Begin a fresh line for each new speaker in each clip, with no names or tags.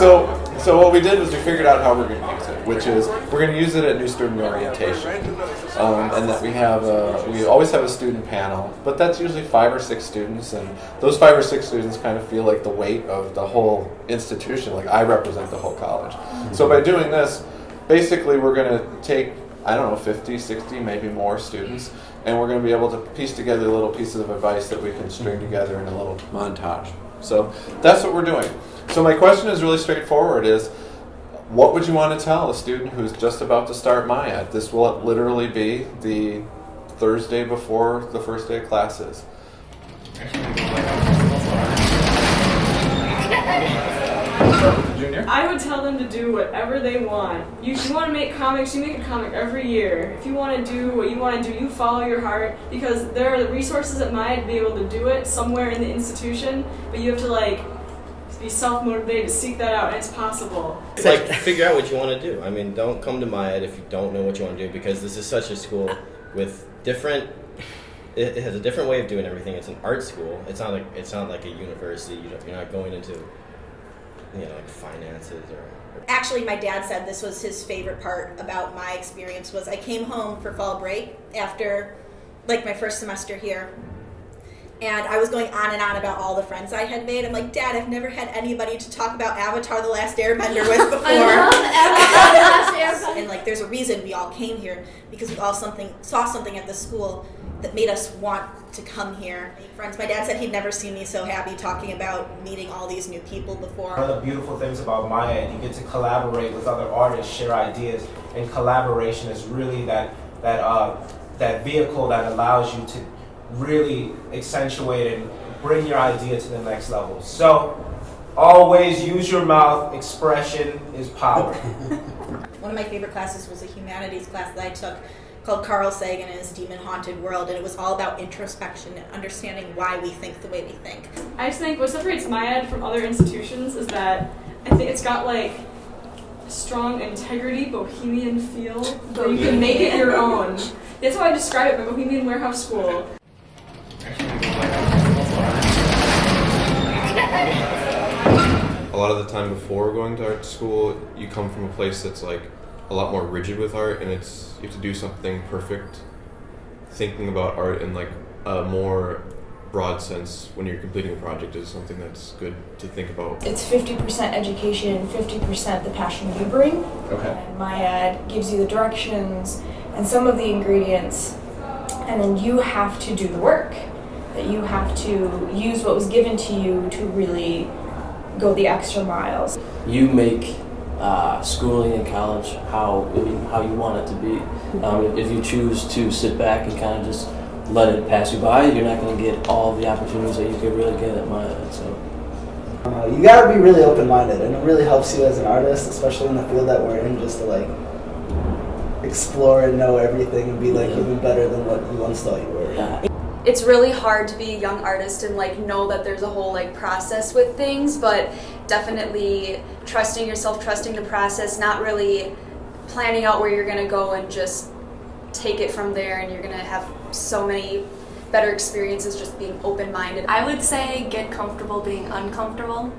So what we did was we figured out how we're going to use it, which is we're going to use it at new student orientation, and that we always have a student panel, but that's usually 5 or 6 students, and those 5 or 6 students kind of feel like the weight of the whole institution, like I represent the whole college. So by doing this, basically we're going to take, I don't know, 50, 60, maybe more students, and we're going to be able to piece together little pieces of advice that we can string together in a little montage. So that's what we're doing. So my question is really straightforward, is what would you want to tell a student who's just about to start MIAD? This will literally be the Thursday before the first day of classes. Junior?
I would tell them to do whatever they want. You want to make comics, you make a comic every year. If you want to do what you want to do, you follow your heart, because there are the resources at MIAD to be able to do it somewhere in the institution, but you have to be self-motivated to seek that out, and it's possible.
Figure out what you want to do. I mean, don't come to MIAD if you don't know what you want to do, because this is such a school with different. It has a different way of doing everything. It's an art school. It's not like a university. You're not going into, like finances or.
Actually, my dad said this was his favorite part about my experience. Was I came home for fall break after, my first semester here. And I was going on and on about all the friends I had made. I'm like, Dad, I've never had anybody to talk about Avatar: The Last Airbender with before.
I love Avatar: The Last Airbender.
And there's a reason we all came here, because we all saw something at the school that made us want to come here. Friends, my dad said he'd never seen me so happy talking about meeting all these new people before.
One of the beautiful things about MIAD, you get to collaborate with other artists, share ideas, and collaboration is really that vehicle that allows you to really accentuate and bring your idea to the next level. So, always use your mouth. Expression is power.
One of my favorite classes was a humanities class that I took called Carl Sagan and His Demon Haunted World, and it was all about introspection and understanding why we think the way we think.
I just think what separates MIAD from other institutions is that I think it's got strong integrity, bohemian feel, where you can make it your own. That's how I describe it, my Bohemian Warehouse School.
A lot of the time before going to art school, you come from a place that's a lot more rigid with art, and you have to do something perfect. Thinking about art in a more broad sense when you're completing a project is something that's good to think about.
It's 50% education, 50% the passion you bring.
Okay.
And MIAD gives you the directions and some of the ingredients, and then you have to do the work. That you have to use what was given to you to really go the extra miles.
You make schooling in college how you want it to be. If you choose to sit back and kind of just let it pass you by, you're not going to get all the opportunities that you could really get at MIAD. So
you got to be really open-minded, and it really helps you as an artist, especially in the field that we're in, just to explore and know everything and be even better than what you once thought you were.
Yeah.
It's really hard to be a young artist and know that there's a whole process with things, but definitely trusting yourself, trusting the process, not really planning out where you're going to go and just take it from there, and you're going to have so many better experiences just being open-minded.
I would say get comfortable being uncomfortable.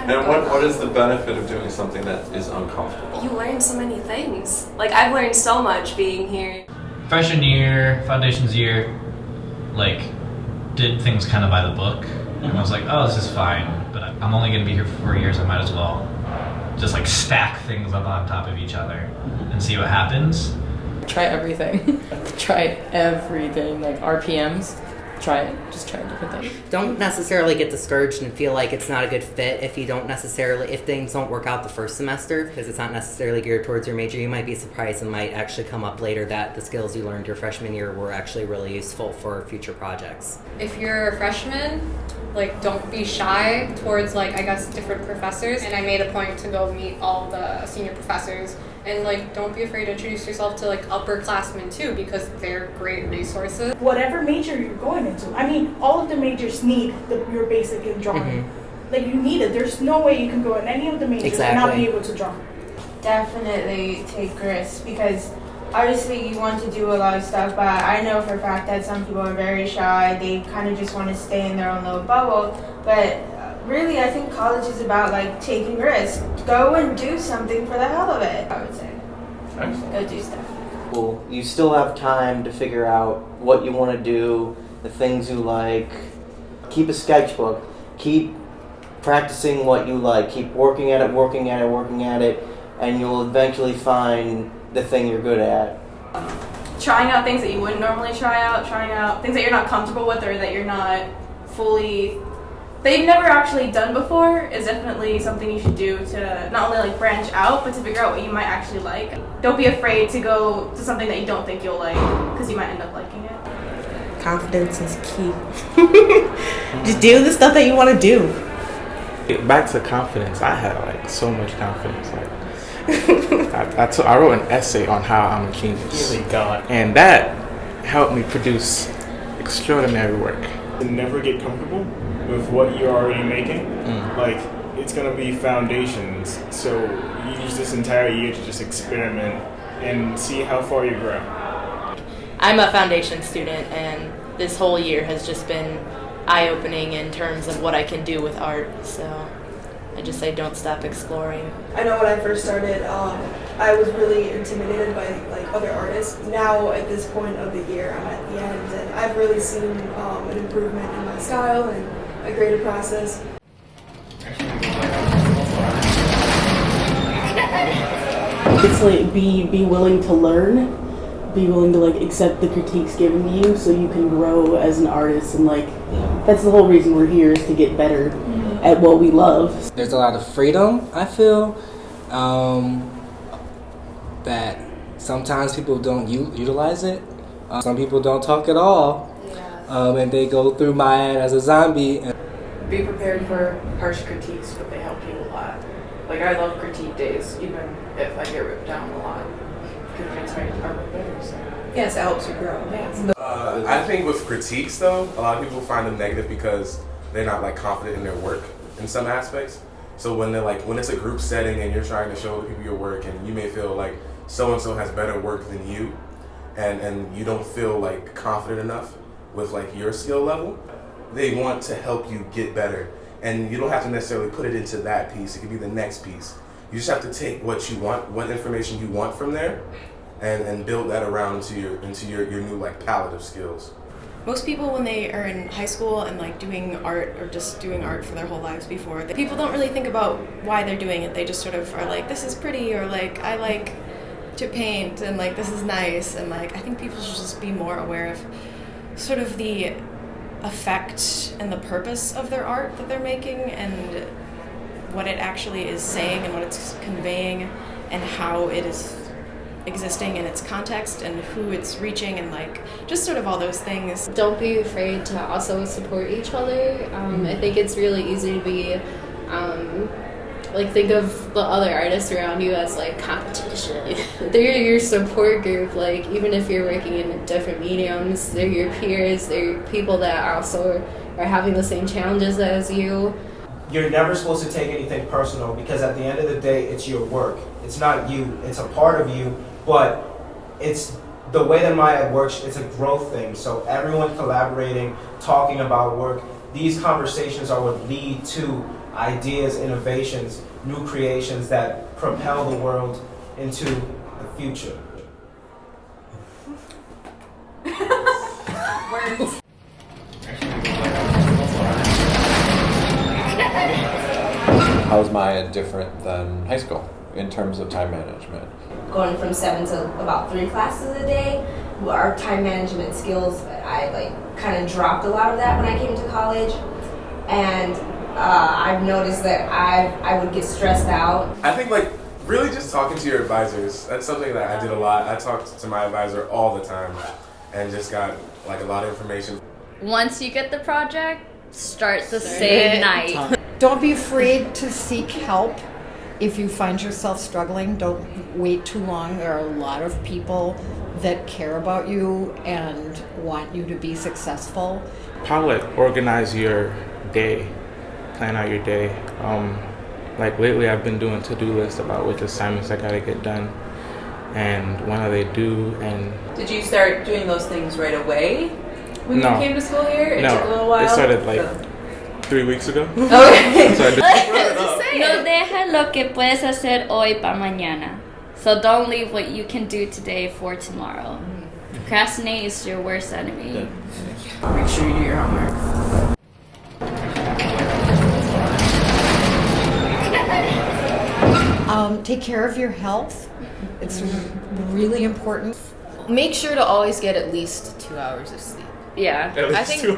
And what is the benefit of doing something that is uncomfortable?
You learn so many things. I've learned so much being here.
Freshman year, foundations year, did things kind of by the book, and I was like, oh, this is fine, but I'm only going to be here for 4 years, I might as well just stack things up on top of each other and see what happens.
Try everything. Try everything, RPMs. Try it. Just try different things.
Don't necessarily get discouraged and feel like it's not a good fit if things don't work out the first semester, because it's not necessarily geared towards your major. You might be surprised and might actually come up later that the skills you learned your freshman year were actually really useful for future projects.
If you're a freshman, don't be shy towards different professors. And I made a point to go meet all the senior professors. And don't be afraid to introduce yourself to upperclassmen too, because they're great resources.
Whatever major you're going into, all of the majors need your basic in drawing.
Mm-hmm.
You need it. There's no way you can go in any of the majors and not be able to draw.
Definitely take risks, because obviously you want to do a lot of stuff, but I know for a fact that some people are very shy. They kind of just want to stay in their own little bubble. But really, I think college is about like taking risks. Go and do something for the hell of it, I would say. Go do stuff.
Well, you still have time to figure out what you want to do, the things you like. Keep a sketchbook. Keep practicing what you like. Keep working at it, and you'll eventually find the thing you're good at.
Trying out things that you wouldn't normally trying out things that you're not comfortable with or that you're not fully, that you've never actually done before is definitely something you should do to not only like branch out, but to figure out what you might actually like. Don't be afraid to go to something that you don't think you'll like, because you might end up liking it.
Confidence is key. Just do the stuff that you want to do.
Back to confidence, I had like so much confidence. Like I wrote an essay on how I'm a genius.
Really, God.
And that helped me produce extraordinary work.
Never get comfortable with what you're already making. Like, it's gonna be foundations. So you use this entire year to just experiment and see how far you grow.
I'm a foundation student, and this whole year has just been eye-opening in terms of what I can do with art. So I just say don't stop exploring.
I know when I first started, I was really intimidated by like other artists. Now at this point of the year, I'm at the end, and I've really seen an improvement in my style and my creative process.
It's like be willing to learn, be willing to like accept the critiques given to you, so you can grow as an artist, and like that's the whole reason we're here, is to get better at what we love.
There's a lot of freedom, I feel, that sometimes people don't utilize it. Some people don't talk at all, and they go through MIAD as a zombie.
Be prepared for harsh critiques, but they help you a lot. Like, I love critique days, even if I get ripped down a lot, because it makes my artwork better. So.
Yes, it helps you grow. Yes.
I think with critiques, though, a lot of people find them negative because they're not like confident in their work in some aspects. So when they're like, when it's a group setting and you're trying to show the people your work, and you may feel like so and so has better work than you, and you don't feel like confident enough with like your skill level, they want to help you get better. And you don't have to necessarily put it into that piece. It could be the next piece. You just have to take what you want, what information you want from there, and build that around into your new like palette of skills.
Most people, when they are in high school and like doing art or just doing art for their whole lives before, people don't really think about why they're doing it. They just sort of are like, this is pretty, or like, I like to paint, and like, this is nice. And like, I think people should just be more aware of sort of the effect and the purpose of their art that they're making, and what it actually is saying and what it's conveying, and how it is existing in its context and who it's reaching, and like just sort of all those things.
Don't be afraid to also support each other. I think it's really easy to be like, think of the other artists around you as like competition. They're your support group. Like, even if you're working in different mediums, they're your peers. They're people that also are having the same challenges as you.
You're never supposed to take anything personal, because at the end of the day, it's your work. It's not you. It's a part of you, but it's the way that MIAD works. It's a growth thing. So everyone collaborating, talking about work. These conversations are what lead to ideas, innovations, new creations that propel the world into the future.
How's MIAD different than high school in terms of time management?
Going from 7 to about 3 classes a day, our time management skills, I like kind of dropped a lot of that when I came to college, and I've noticed that I would get stressed out.
I think like really just talking to your advisors. That's something that I did a lot. I talked to my advisor all the time and just got like a lot of information.
Once you get the project, start the same night.
Don't be afraid to seek help. If you find yourself struggling, don't wait too long. There are a lot of people that care about you and want you to be successful.
How to like organize your day, plan out your day. Like lately I've been doing to-do lists about which assignments I gotta get done and when are they due. And
did you start doing those things right away when
No.
you came to school here? It
No,
took a little while?
it started like 3 weeks ago.
Okay.
So I did-
No deja lo que puedes hacer hoy para mañana. So don't leave what you can do today for tomorrow. Procrastinate is your worst enemy.
Make sure you do your homework.
Take care of your health. It's really important.
Make sure to always get at least 2 hours of sleep.
Yeah.
I think.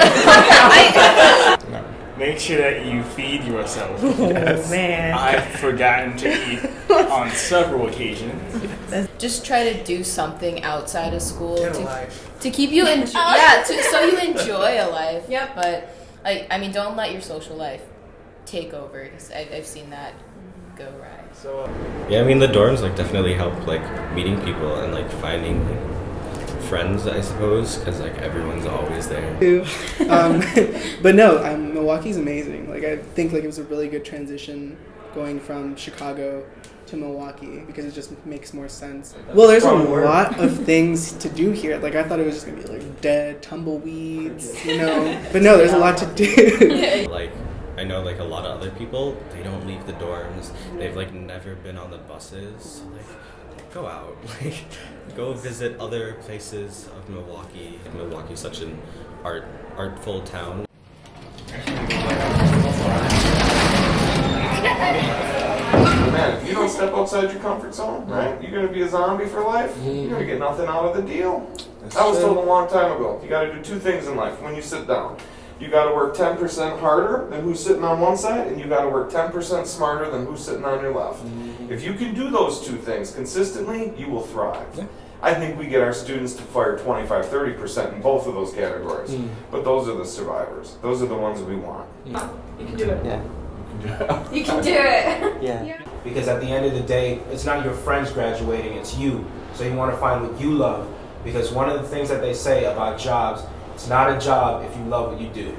Make sure that you feed yourself.
Yes. Man.
I've forgotten to eat on several occasions.
Just try to do something outside of school
Get a life.
to keep you so you enjoy a life. Yep. But I mean, don't let your social life take over, because I've seen that go right.
So
yeah, I mean the dorms like definitely help like meeting people and like finding like, friends, I suppose, because like everyone's always there.
But no, Milwaukee's amazing. Like I think like it was a really good transition going from Chicago to Milwaukee because it just makes more sense. Well, there's a lot of things to do here. Like I thought it was just gonna be like dead tumbleweeds, you know. But no, there's a lot to do.
Like I know like a lot of other people, they don't leave the dorms. They've like never been on the buses. So, like go out, like go visit other places of Milwaukee. Milwaukee's such an artful town.
Man, if you don't step outside your comfort zone, right, you're gonna be a zombie for life. You're gonna get nothing out of the deal. I was told a long time ago, you gotta do two things in life when you sit down. You gotta work 10% harder than who's sitting on one side, and you gotta work 10% smarter than who's sitting on your left. If you can do those two things consistently, you will thrive. I think we get our students to fire 25-30% in both of those categories. But those are the survivors. Those are the ones we want.
You can do it.
Yeah.
You can do it.
Yeah.
Because at the end of the day, it's not your friends graduating, it's you. So you want to find what you love. Because one of the things that they say about jobs, it's not a job if you love what you do.